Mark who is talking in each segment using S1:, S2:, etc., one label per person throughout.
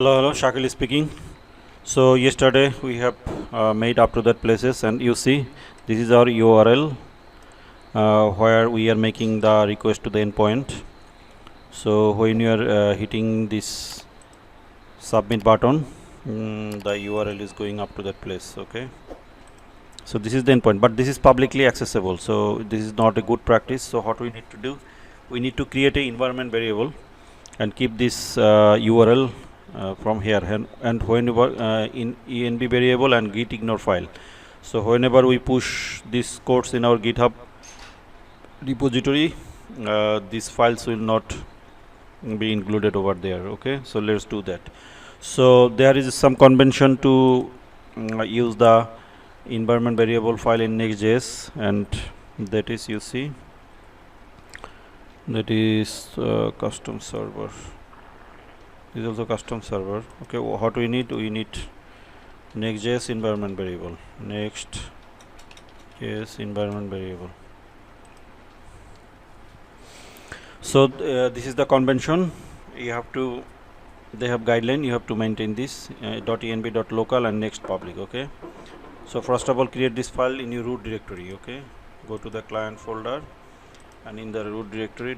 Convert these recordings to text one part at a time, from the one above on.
S1: Hello, Shakil speaking. So yesterday we have made up to that places, and you see this is our URL where we are making the request to the endpoint. So when you are hitting this submit button, the URL is going up to that place. Okay. So this is the endpoint, but this is publicly accessible. So this is not a good practice. So what we need to do, we need to create a environment variable and keep this URL from here, and whenever in env variable and git ignore file. So whenever we push these codes in our GitHub repository, these files will not be included over there. Okay, so let's do that. So there is some convention to use the environment variable file in Next.js, and that is, you see, that is custom server. This is also custom server. Okay, what we need Next.js environment variable. Next.js environment variable. So this is the convention. You have to, they have guideline, you have to maintain this .env.local and next public. Okay, so first of all, create this file in your root directory. Okay, go to the client folder, and in the root directory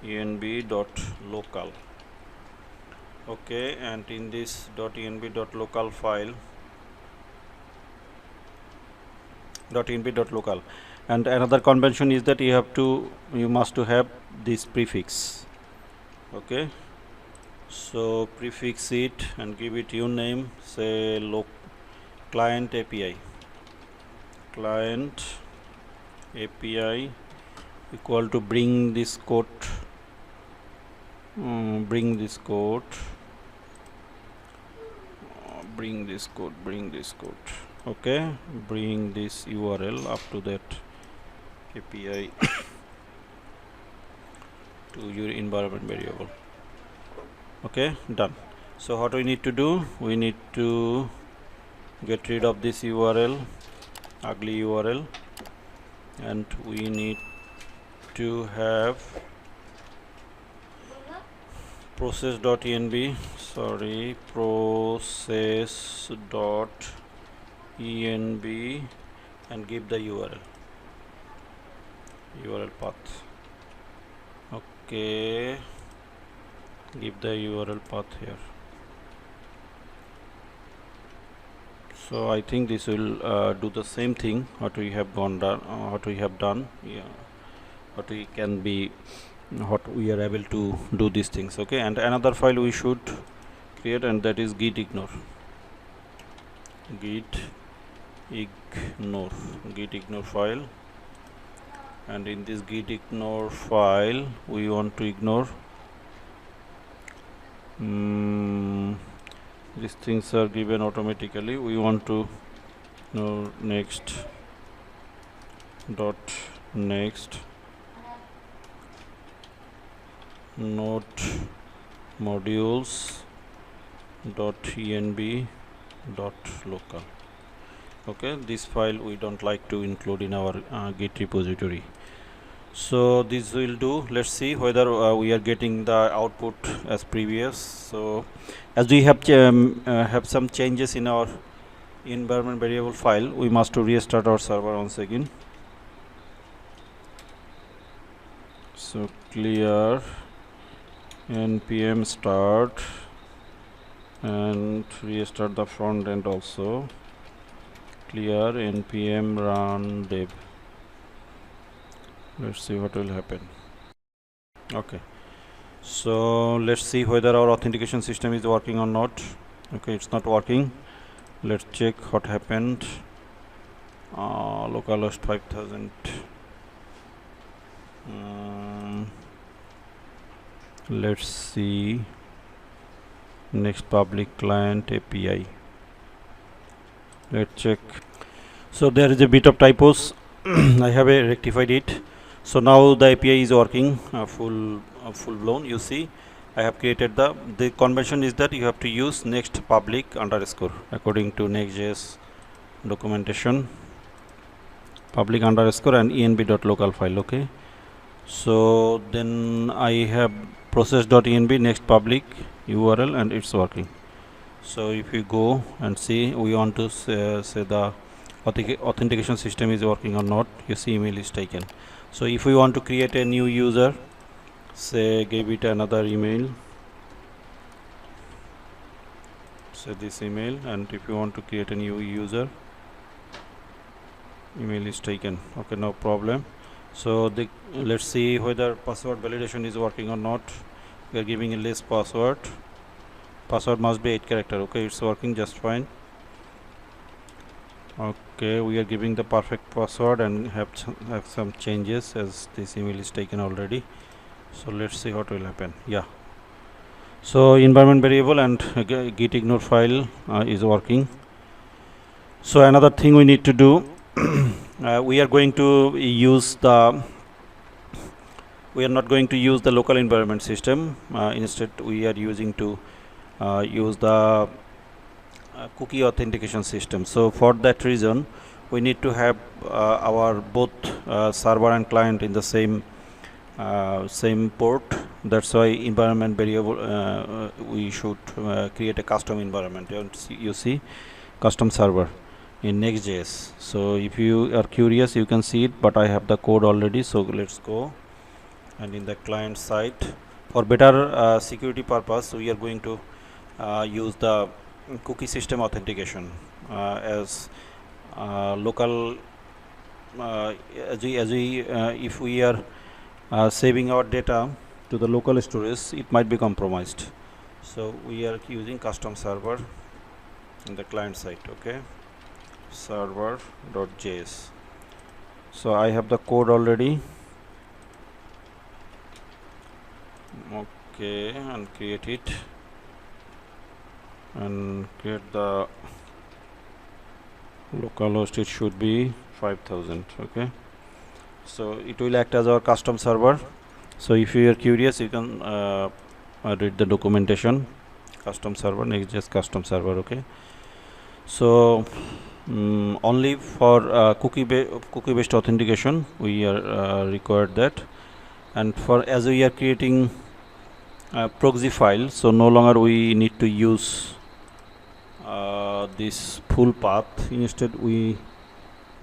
S1: .env.local. Okay, and in this .env.local file, .env.local, and another convention is that you must to have this prefix. Okay, so prefix it and give it your name, say client API equal to bring this code, bring this code. Okay, bring this URL up to that API to your environment variable. Okay, done. So what we need to do, we need to get rid of this URL, ugly URL, and we need to have process.env and give the URL path. Okay, give the URL path here. So I think this will do the same thing what we have done. Yeah, what we are able to do these things. Okay, and another file we should create, and that is Git Ignore file. And in this Git Ignore file, we want to ignore these things are given automatically. We want to know next node modules .env.local. Okay, this file we don't like to include in our Git repository. So this will do. Let's see whether we are getting the output as previous. So as we have some changes in our environment variable file, we must to restart our server once again. So clear npm start and restart the front end also. Clear npm run dev. Let's see what will happen. Okay, so let's see whether our authentication system is working or not. Okay, it's not working. Let's check what happened. Localhost 5000. Let's see next public client API. Let's check. So there is a bit of typos. I have rectified it. So now the API is working full blown. You see, I have created the convention is that you have to use next public underscore according to Next.js documentation, public underscore and env.local file. Okay, so then I have process.env next public URL and it's working. So if you go and see, we want to say the authentication system is working or not. You see email is taken. So if we want to create a new user, say give it another email, say this email, and if you want to create a new user, email is taken. Okay, no problem. So let's see whether password validation is working or not. We are giving a less password. Password must be 8 character. Okay, it's working just fine. Okay, we are giving the perfect password and have some changes as this email is taken already. So let's see what will happen. Yeah, so environment variable and git ignore file is working. So another thing we need to do, we are not going to use the local environment system. Instead we are using to use the cookie authentication system. So for that reason we need to have our both server and client in the same port. That's why environment variable we should create a custom environment. You see custom server in Next.js. So if you are curious, you can see it, but I have the code already. So let's go, and in the client side, for better security purpose, we are going to use the cookie system authentication as local if we are saving our data to the local storage, it might be compromised. So we are using custom server in the client side. Okay, server.js. So I have the code already. Okay, and create it and create the localhost. It should be 5000. Okay, so it will act as our custom server. So if you are curious, you can read the documentation. Custom server, Next.js custom server. Okay, so only for cookie based authentication we are required that, and for as we are creating proxy file, so no longer we need to use this full path. Instead we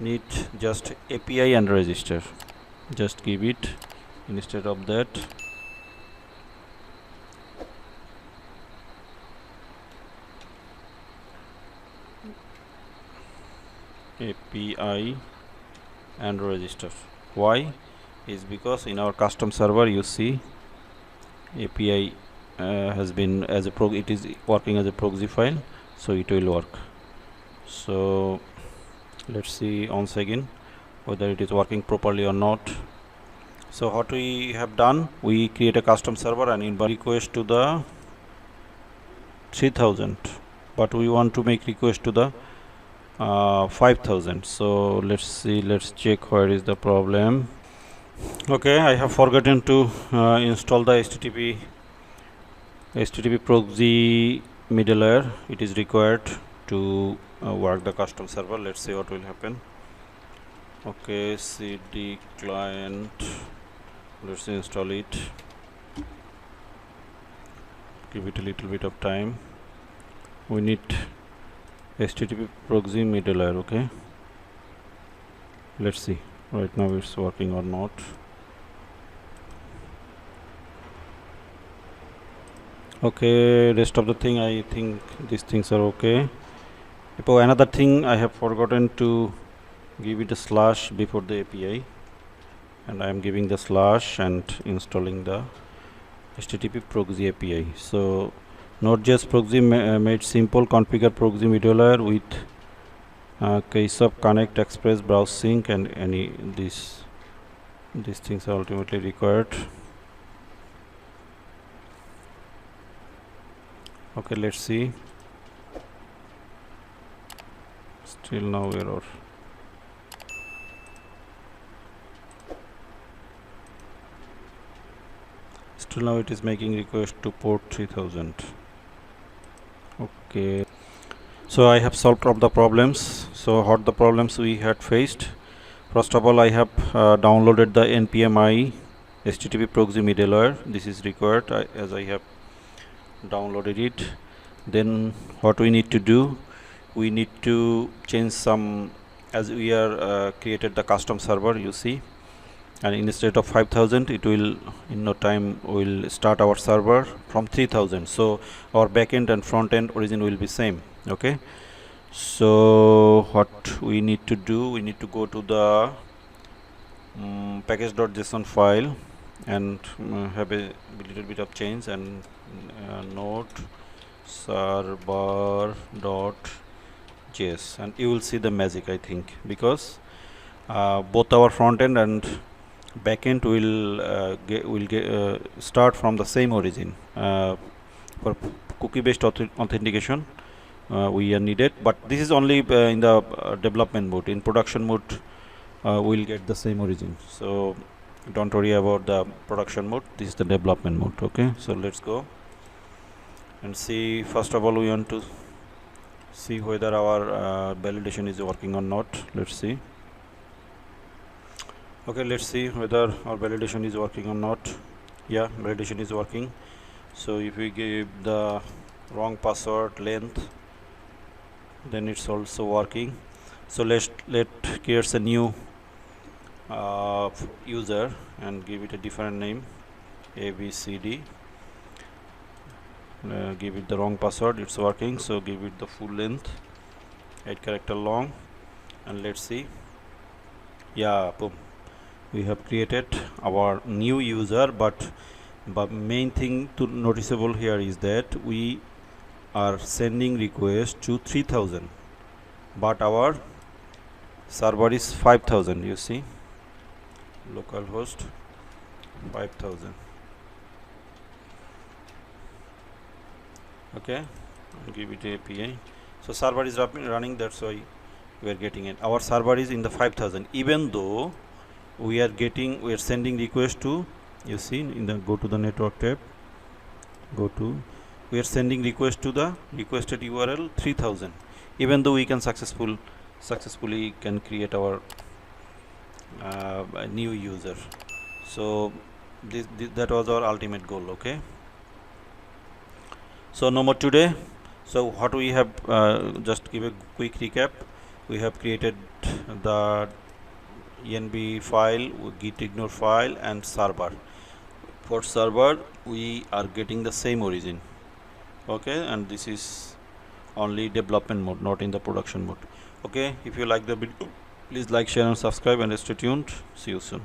S1: need just API and register. Just give it instead of that. API and register. Why? Is because in our custom server, you see API has been as a it is working as a proxy file, so it will work. So let's see once again whether it is working properly or not. So what we have done, we create a custom server and inbound request to the 3000, but we want to make request to the 5000. So let's see, let's check where is the problem. Okay, I have forgotten to install the HTTP proxy middleware. It is required to work the custom server. Let's see what will happen. Okay, cd client, let's install it. Give it a little bit of time. We need HTTP proxy middleware. Okay, let's see right now it's working or not. Okay, rest of the thing, I think these things are okay. Another thing, I have forgotten to give it a slash before the API, and I am giving the slash and installing the HTTP proxy API. So Node.js proxy made simple. Configure proxy middleware with case of connect, express, browse, sync, and any these things are ultimately required. Okay, let's see. Still no error. Still now it is making request to port 3000. Okay, so I have solved all the problems. So what the problems we had faced? First of all, I have downloaded the npmi HTTP proxy middleware. This is required as I have downloaded it. Then what we need to do, we need to change some, as we are created the custom server, you see, and instead of 5000 it will in no time will start our server from 3000. So our backend and front end origin will be same. Okay, so what we need to do, we need to go to the package.json file and have a little bit of change and node server.js, and you will see the magic, I think, because both our front end and backend will start from the same origin. For cookie based authentication we are needed, but this is only in the development mode. In production mode we'll get the same origin, so don't worry about the production mode. This is the development mode. Okay, so let's go and see. First of all, we want to see whether our validation is working or not. Let's see. Okay, let's see whether our validation is working or not. Yeah, validation is working. So if we give the wrong password length, then it's also working. So let create a new user and give it a different name, ABCD. Give it the wrong password, it's working. So give it the full length, 8 character long, and let's see. Yeah, boom, we have created our new user. But main thing to noticeable here is that we are sending request to 3000, but our server is 5000. You see, localhost 5000. Okay, give it API. So server is running, that's why we are getting it. Our server is in the 5000, even though we are sending request to, you see, in the go to the network tab, we are sending request to the requested URL 3000, even though we can successfully can create our new user. So that was our ultimate goal. Okay, so no more today. So what we have, just give a quick recap. We have created the env file, Git Ignore file, and server. For server we are getting the same origin. Okay, and this is only development mode, not in the production mode. Okay, if you like the video, please like, share and subscribe, and stay tuned. See you soon.